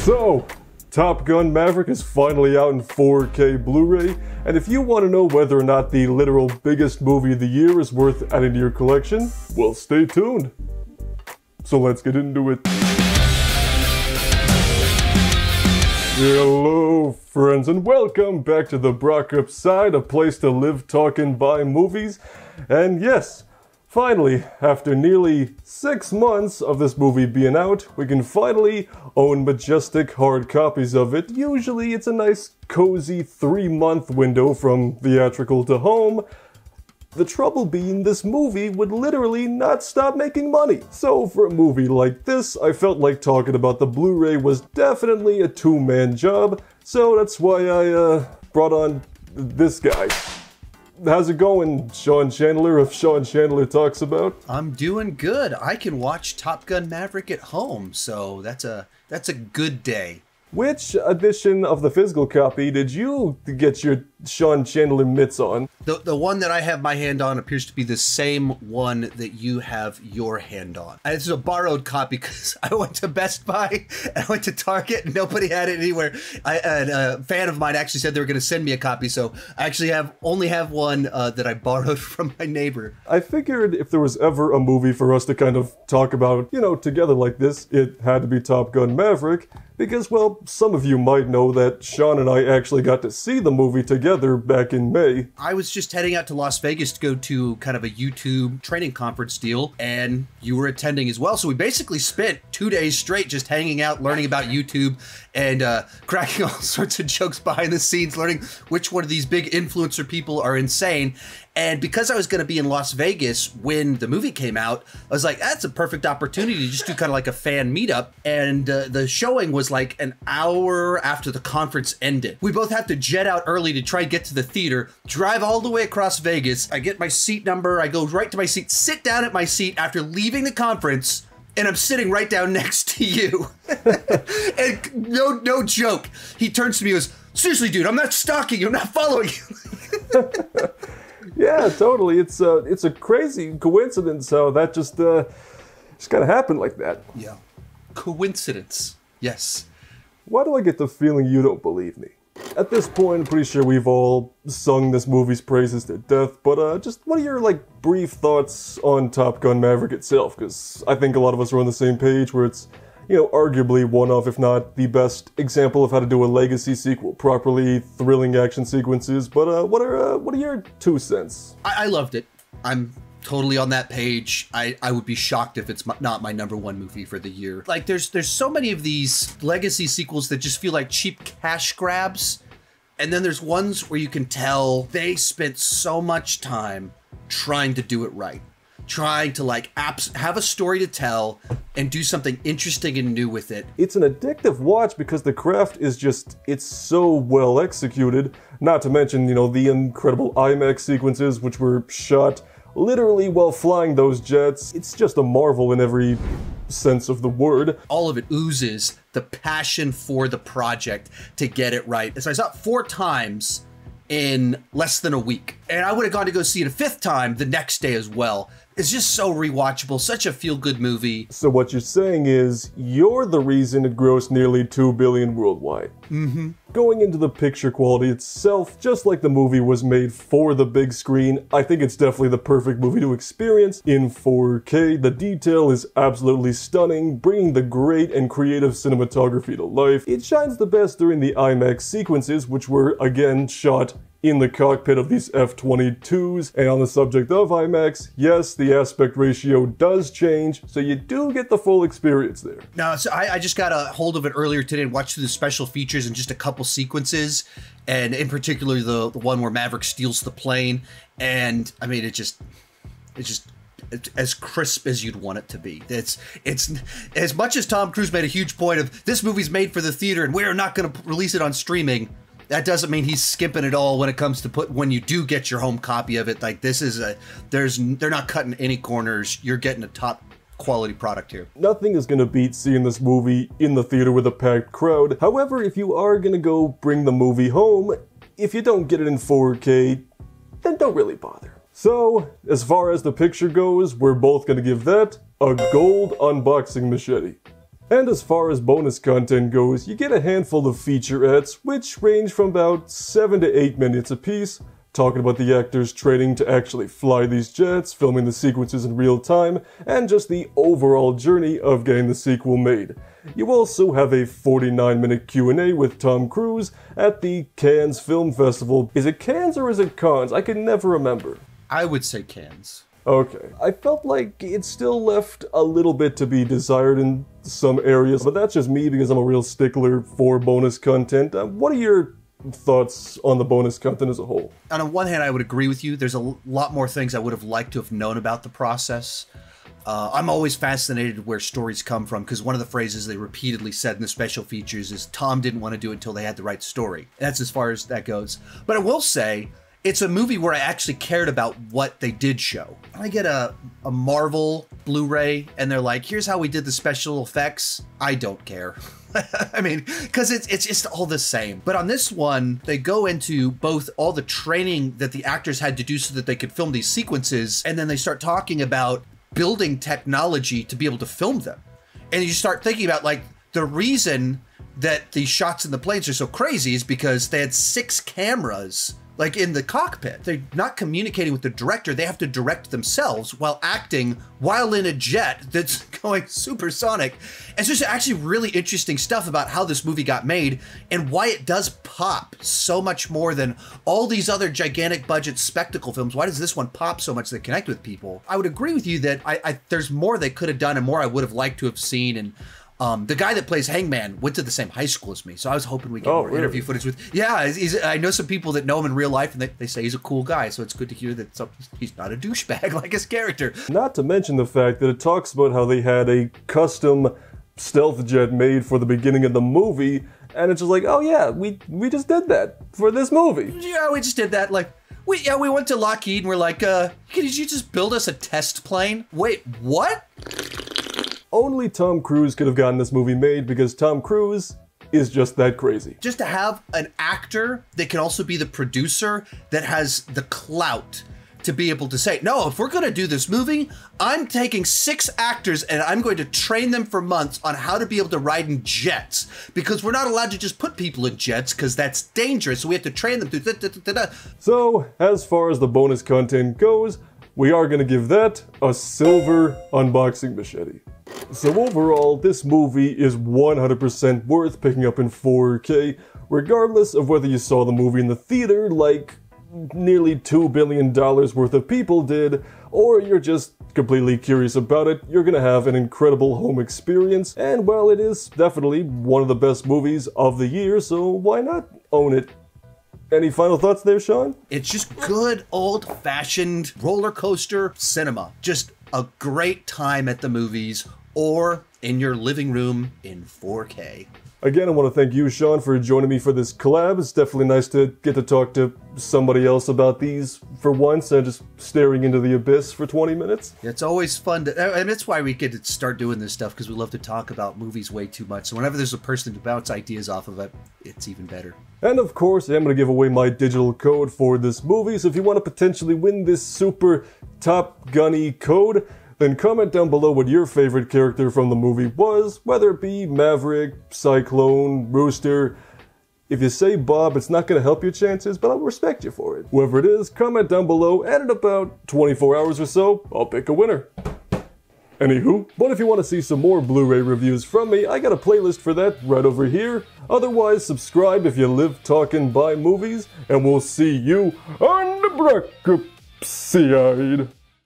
So, Top Gun Maverick is finally out in 4K Blu-ray, and if you want to know whether or not the literal biggest movie of the year is worth adding to your collection, well, stay tuned. So let's get into it. Hello friends, and welcome back to the Brockopp side, a place to live, talk, and buy movies. And yes, finally, after nearly 6 months of this movie being out, we can finally own majestic hard copies of it. Usually it's a nice cozy 3-month window from theatrical to home. The trouble being, this movie would literally not stop making money. So for a movie like this, I felt like talking about the Blu-ray was definitely a two-man job, so that's why I brought on this guy. How's it going, Sean Chandler of Sean Chandler Talks About? I'm doing good. I can watch Top Gun Maverick at home, so that's a good day. Which edition of the physical copy did you get your Sean Chandler mitts on? The one that I have my hand on appears to be the same one that you have your hand on. And it's a borrowed copy because I went to Best Buy and I went to Target and nobody had it anywhere. And a fan of mine actually said they were going to send me a copy, so I actually only have one that I borrowed from my neighbor. I figured if there was ever a movie for us to kind of talk about, you know, together like this, it had to be Top Gun Maverick. Because, well, some of you might know that Sean and I actually got to see the movie together back in May. I was just heading out to Las Vegas to go to kind of a YouTube training conference deal, and you were attending as well. So we basically spent 2 days straight just hanging out, learning about YouTube, and cracking all sorts of jokes behind the scenes, learning which one of these big influencer people are insane. And because I was going to be in Las Vegas when the movie came out, I was like, that's a perfect opportunity to just do kind of like a fan meetup. And the showing was like an hour after the conference ended. We both have to jet out early to try and get to the theater, drive all the way across Vegas. I get my seat number. I go right to my seat, sit down at my seat after leaving the conference, and I'm sitting right down next to you. And no joke. He turns to me and goes, seriously, dude, I'm not stalking you. I'm not following you. Yeah, totally. It's a crazy coincidence how that just kind of happened like that. Yeah. Coincidence. Yes. Why do I get the feeling you don't believe me? At this point, I'm pretty sure we've all sung this movie's praises to death, but just what are your, like, brief thoughts on Top Gun Maverick itself? Because I think a lot of us are on the same page where it's, you know, arguably one of, if not the best example of how to do a legacy sequel properly, thrilling action sequences. But what are your 2 cents? I loved it. I'm totally on that page. I would be shocked if it's not my #1 movie for the year. Like there's so many of these legacy sequels that just feel like cheap cash grabs, and then there's ones where you can tell they spent so much time trying to do it right. Trying to like have a story to tell and do something interesting and new with it. It's an addictive watch because the craft is just, it's so well executed. Not to mention, you know, the incredible IMAX sequences which were shot literally while flying those jets. It's just a marvel in every sense of the word. All of it oozes the passion for the project to get it right. So I saw it 4 times in less than a week. And I would have gone to go see it a 5th time the next day as well. It's just so rewatchable, such a feel-good movie. So what you're saying is, you're the reason it grossed nearly $2 billion worldwide. Mm-hmm. Going into the picture quality itself, just like the movie was made for the big screen, I think it's definitely the perfect movie to experience in 4K. The detail is absolutely stunning, bringing the great and creative cinematography to life. It shines the best during the IMAX sequences, which were, again, shot in the cockpit of these F-22s. And on the subject of IMAX, yes, the aspect ratio does change, so you do get the full experience there. No, so I just got a hold of it earlier today and watched through the special features and just a couple sequences, and in particular the one where Maverick steals the plane, and I mean it's just as crisp as you'd want it to be. It's as much as Tom Cruise made a huge point of this movie's made for the theater and we're not going to release it on streaming. That doesn't mean he's skimping it all when it comes to when you do get your home copy of it. Like this is they're not cutting any corners. You're getting a top quality product here. Nothing is gonna beat seeing this movie in the theater with a packed crowd. However, if you are gonna go bring the movie home, if you don't get it in 4K, then don't really bother. So, as far as the picture goes, we're both gonna give that a gold unboxing machete. And as far as bonus content goes, you get a handful of featurettes, which range from about 7 to 8 minutes apiece, talking about the actors training to actually fly these jets, filming the sequences in real time, and just the overall journey of getting the sequel made. You also have a 49-minute Q&A with Tom Cruise at the Cannes Film Festival. Is it Cannes or is it Cannes? I can never remember. I would say Cannes. Okay. I felt like it still left a little bit to be desired in some areas, but that's just me because I'm a real stickler for bonus content. What are your thoughts on the bonus content as a whole? On the one hand, I would agree with you. There's a lot more things I would have liked to have known about the process. I'm always fascinated where stories come from, because one of the phrases they repeatedly said in the special features is Tom didn't want to do it until they had the right story. That's as far as that goes. But I will say, it's a movie where I actually cared about what they did show. I get a Marvel Blu-ray and they're like, here's how we did the special effects. I don't care. I mean, because it's just all the same. But on this one, they go into both all the training that the actors had to do so that they could film these sequences, and then they start talking about building technology to be able to film them. And you start thinking about, like, the reason that these shots in the planes are so crazy is because they had 6 cameras, like, in the cockpit. They're not communicating with the director. They have to direct themselves while acting while in a jet that's going supersonic. And so there's actually really interesting stuff about how this movie got made and why it does pop so much more than all these other gigantic budget spectacle films. Why does this one pop so much that connect with people? I would agree with you that there's more they could have done and more I would have liked to have seen. And the guy that plays Hangman went to the same high school as me, so I was hoping we get more interview footage with. Yeah, I know some people that know him in real life, and they say he's a cool guy, so it's good to hear that he's not a douchebag like his character. Not to mention the fact that it talks about how they had a custom stealth jet made for the beginning of the movie, and it's just like, oh yeah, we just did that for this movie. Yeah, we just did that, like, we went to Lockheed and we're like, could you just build us a test plane? Wait, what? Only Tom Cruise could have gotten this movie made because Tom Cruise is just that crazy. Just to have an actor that can also be the producer that has the clout to be able to say, no, if we're going to do this movie, I'm taking 6 actors and I'm going to train them for months on how to be able to ride in jets, because we're not allowed to just put people in jets because that's dangerous. So we have to train them to So as far as the bonus content goes, we are going to give that a silver unboxing machete. So overall, this movie is 100% worth picking up in 4K, regardless of whether you saw the movie in the theater like nearly $2 billion worth of people did, or you're just completely curious about it. You're gonna have an incredible home experience, and while it is definitely one of the best movies of the year, so why not own it? Any final thoughts there, Sean? It's just good old-fashioned roller coaster cinema. Just a great time at the movies or in your living room in 4K. Again, I want to thank you, Sean, for joining me for this collab. It's definitely nice to get to talk to somebody else about these for once and just staring into the abyss for 20 minutes. It's always fun to, and that's why we get to start doing this stuff, because we love to talk about movies way too much. So whenever there's a person to bounce ideas off of it, it's even better. And of course, I'm going to give away my digital code for this movie, so if you want to potentially win this super Top Gunny code, then comment down below what your favorite character from the movie was, whether it be Maverick, Cyclone, Rooster. If you say Bob, it's not going to help your chances, but I'll respect you for it. Whoever it is, comment down below, and in about 24 hours or so, I'll pick a winner. Anywho, but if you want to see some more Blu-ray reviews from me, I got a playlist for that right over here. Otherwise, subscribe if you live talking by movies, and we'll see you on the Brockopp side.